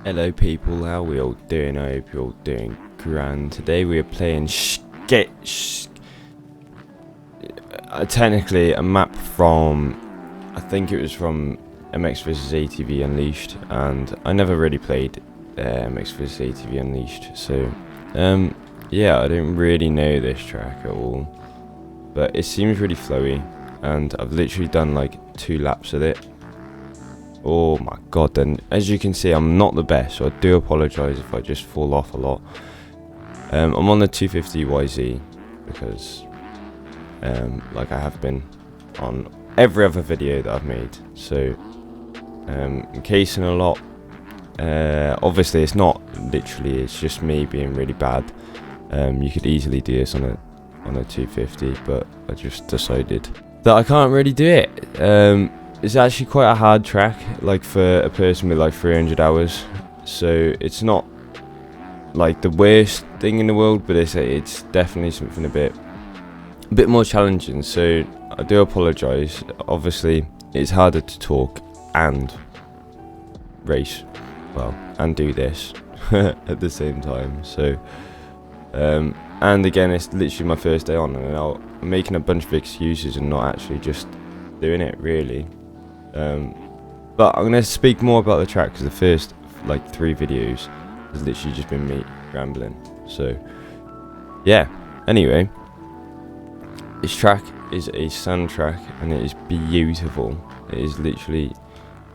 Hello people, how we all doing? I hope you're all doing grand. Today we are playing technically a map from, I think it was from MX vs ATV Unleashed, and I never really played MX vs ATV Unleashed, so yeah, I don't really know this track at all, but it seems really flowy, and I've literally done like 2 laps of it. Oh my god, then as you can see, I'm not the best, so I do apologise if I just fall off a lot. I'm on the 250 YZ because like I have been on every other video that I've made, so casing a lot. Obviously it's not literally, it's just me being really bad. You could easily do this on a 250, but I just decided that I can't really do it. It's actually quite a hard track, like for a person with like 300 hours, so it's not like the worst thing in the world, but it's definitely something a bit more challenging, so I do apologise. Obviously it's harder to talk and race, well, and do this at the same time, so and again, it's literally my first day on, and I'm making a bunch of excuses and not actually just doing it really. But I'm going to speak more about the track because the first like 3 videos has literally just been me rambling. So yeah, anyway, this track is a sand track and it is beautiful. It is literally,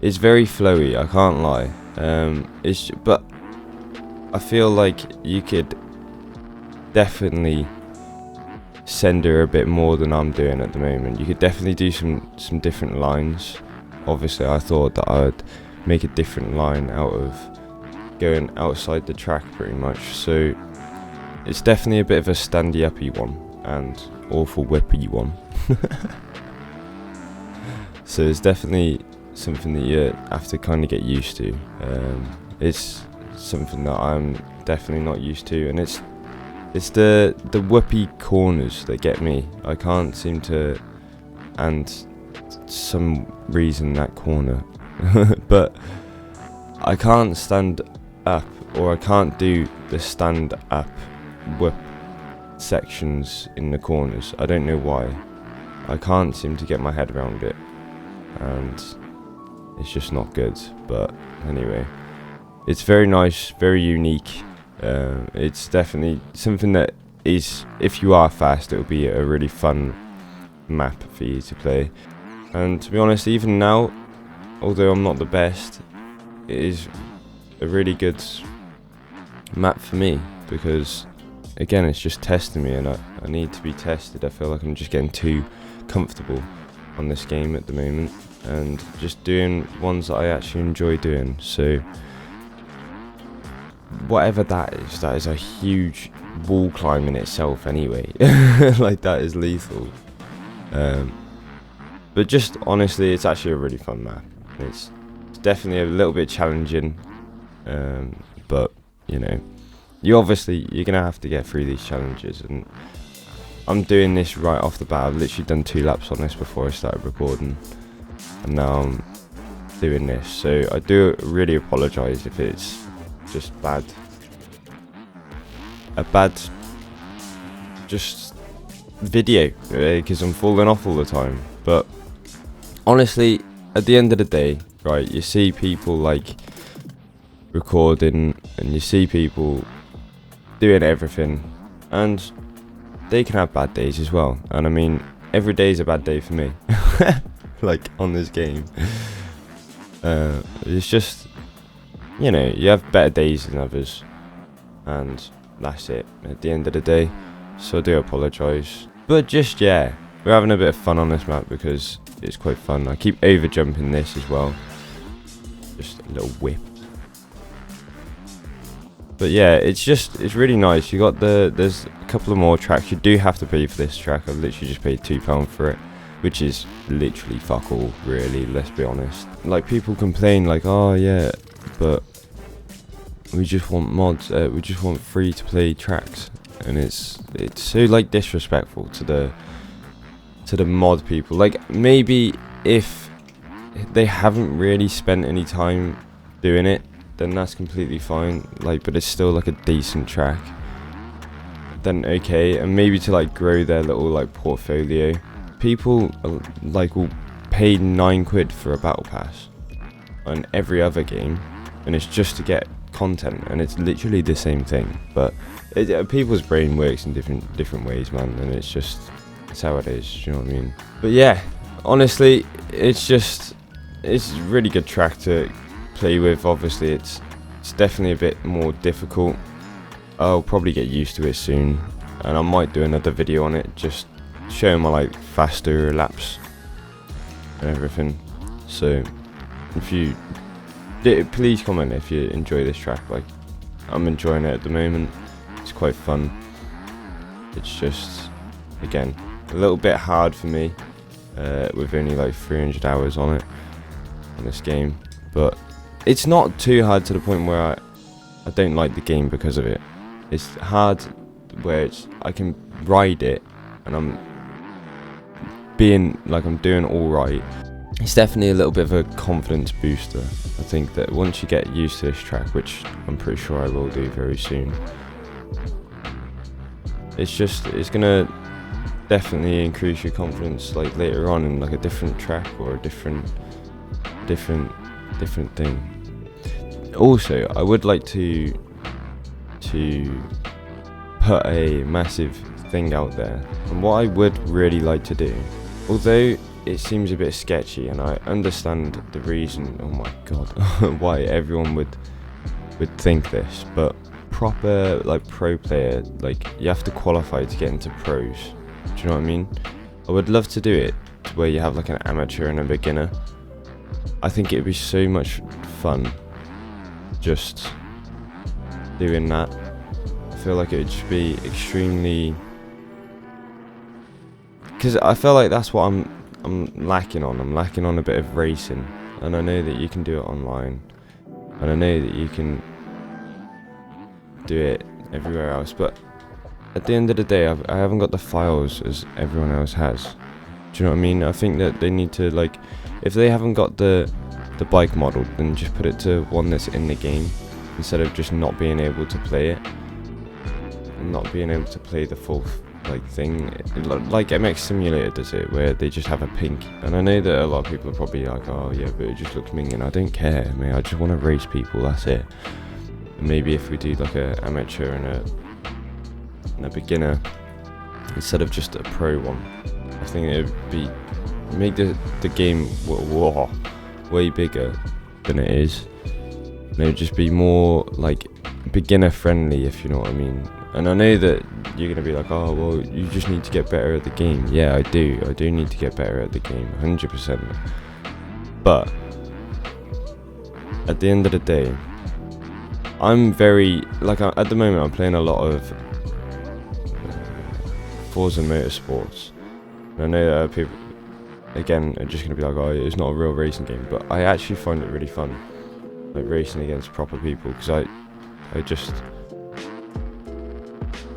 it's very flowy, I can't lie. But I feel like you could definitely send her a bit more than I'm doing at the moment. You could definitely do some different lines. Obviously I thought that I would make a different line out of going outside the track pretty much, so it's definitely a bit of a standy uppy one and awful whippy one. So it's definitely something that you have to kind of get used to. It's something that I'm definitely not used to, and it's the whoopy corners that get me. I can't seem to, and some reason that corner but I can't stand up, or I can't do the stand up whip sections in the corners. I don't know why. I can't seem to get my head around it, and it's just not good. But anyway, it's very nice, very unique. It's definitely something that is, if you are fast, it will be a really fun map for you to play. And to be honest, even now, although I'm not the best, it is a really good map for me, because again, it's just testing me, and I need to be tested. I feel like I'm just getting too comfortable on this game at the moment, and just doing ones that I actually enjoy doing. So whatever that is a huge wall climb in itself anyway. Like, that is lethal. But just honestly, it's actually a really fun map. It's definitely a little bit challenging, but you know, you're gonna have to get through these challenges, and I'm doing this right off the bat. I've literally done 2 laps on this before I started recording, and now I'm doing this, so I do really apologise if it's just a bad just video, because I'm falling off all the time. But honestly, at the end of the day, right, you see people like recording, and you see people doing everything, and they can have bad days as well. And I mean, every day is a bad day for me. Like, on this game, it's just, you know, you have better days than others, and that's it at the end of the day. So I do apologise, but just, yeah, we're having a bit of fun on this map because it's quite fun. I keep over jumping this as well, just a little whip. But yeah, it's really nice. You got there's a couple of more tracks. You do have to pay for this track. I've literally just paid £2 for it, which is literally fuck all, really, let's be honest. Like, people complain like, oh yeah, but we just want mods, we just want free to play tracks, and it's so like disrespectful to the mod people. Like, maybe if they haven't really spent any time doing it, then that's completely fine. Like, but it's still like a decent track. Then okay, and maybe to like grow their little like portfolio. People like will pay £9 for a battle pass on every other game, and it's just to get content, and it's literally the same thing. But people's brain works in different ways, man, and it's how it is. You know what I mean? But yeah, honestly, it's a really good track to play with. Obviously, it's definitely a bit more difficult. I'll probably get used to it soon, and I might do another video on it, just showing my like faster laps and everything. So please comment if you enjoy this track. Like, I'm enjoying it at the moment. It's quite fun. It's just, again, a little bit hard for me with only like 300 hours on it on this game, but it's not too hard to the point where I don't like the game because of it. It's hard where I can ride it and I'm doing all right. It's definitely a little bit of a confidence booster. I think that once you get used to this track, which I'm pretty sure I will do very soon, it's gonna definitely increase your confidence like later on in like a different track or a different thing. Also, I would like to put a massive thing out there, and what I would really like to do, although it seems a bit sketchy and I understand the reason, oh my god, why everyone would think this, but proper like pro player, like you have to qualify to get into pros. Do you know what I mean? I would love to do it to where you have like an amateur and a beginner. I think it'd be so much fun just doing that. I feel like it would just be extremely, because I feel like that's what I'm lacking on. I'm lacking on a bit of racing, and I know that you can do it online, and I know that you can do it everywhere else, but at the end of the day, I haven't got the files as everyone else has. Do you know what I mean? I think that they need to, like, if they haven't got the bike model, then just put it to one that's in the game, instead of just not being able to play it and not being able to play the full like thing, like MX Simulator does it, where they just have a pink. And I know that a lot of people are probably like, oh yeah, but it just looks minging. I don't care, man. I just want to race people, that's it. And maybe if we do like a amateur and a beginner instead of just a pro one, I think it would make the game way bigger than it is. And it would just be more like beginner friendly, if you know what I mean. And I know that you're going to be like, oh, well, you just need to get better at the game. Yeah, I do need to get better at the game, 100%. But at the end of the day, I'm very, like, at the moment I'm playing a lot of Forza Motorsports. And I know that people, again, are just going to be like, oh, it's not a real racing game. But I actually find it really fun, like racing against proper people, because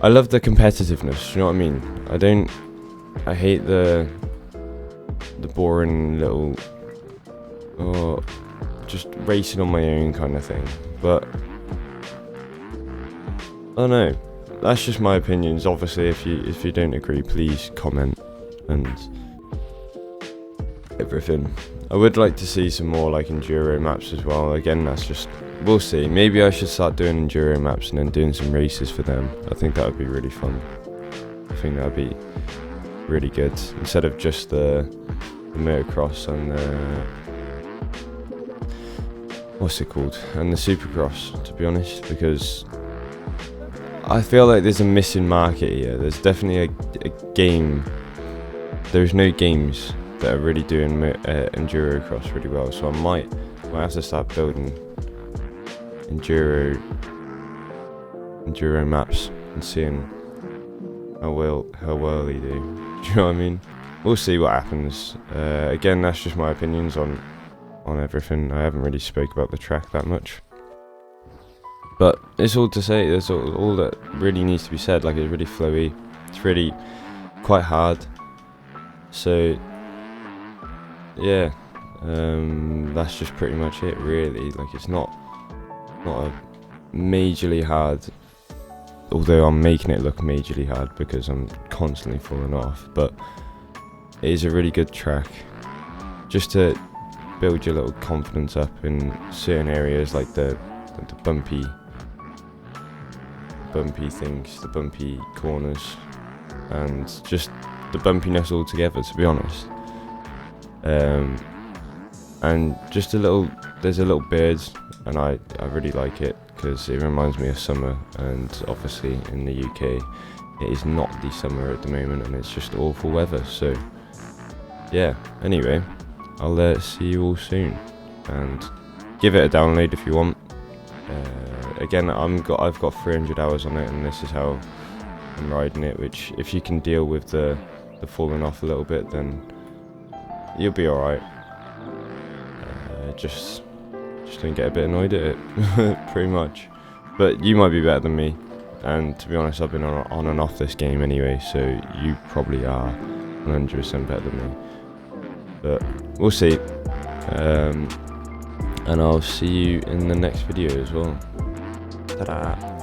I love the competitiveness, you know what I mean? I hate the boring little, just racing on my own kind of thing. But I don't know, that's just my opinions. Obviously, if you don't agree, please comment and everything. I would like to see some more like enduro maps as well. Again, that's just, we'll see. Maybe I should start doing enduro maps and then doing some races for them. I think that would be really fun. I think that would be really good, instead of just the motocross and the, what's it called, and the supercross, to be honest, because I feel like there's a missing market here. There's definitely a game. There's no games that are really doing enduro cross really well, so I might have to start building enduro maps and seeing how well they do. Do you know what I mean? We'll see what happens. Again, that's just my opinions on everything. I haven't really spoke about the track that much, but it's all to say. That's all that really needs to be said. Like, it's really flowy. It's really quite hard. So yeah, that's just pretty much it, really. Like, it's not not a majorly hard, although I'm making it look majorly hard because I'm constantly falling off, but it is a really good track just to build your little confidence up in certain areas, like the bumpy things, the bumpy corners, and just the bumpiness altogether, to be honest. And just there's a little bird, and I really like it because it reminds me of summer, and obviously in the UK it is not the summer at the moment and it's just awful weather, so yeah. Anyway, I'll see you all soon, and give it a download if you want. Again, I've got 300 hours on it, and this is how I'm riding it, which if you can deal with the falling off a little bit, then you'll be alright. Just don't get a bit annoyed at it, pretty much. But you might be better than me, and to be honest, I've been on and off this game anyway, so you probably are 100% better than me. But we'll see. And I'll see you in the next video as well. Ta-da!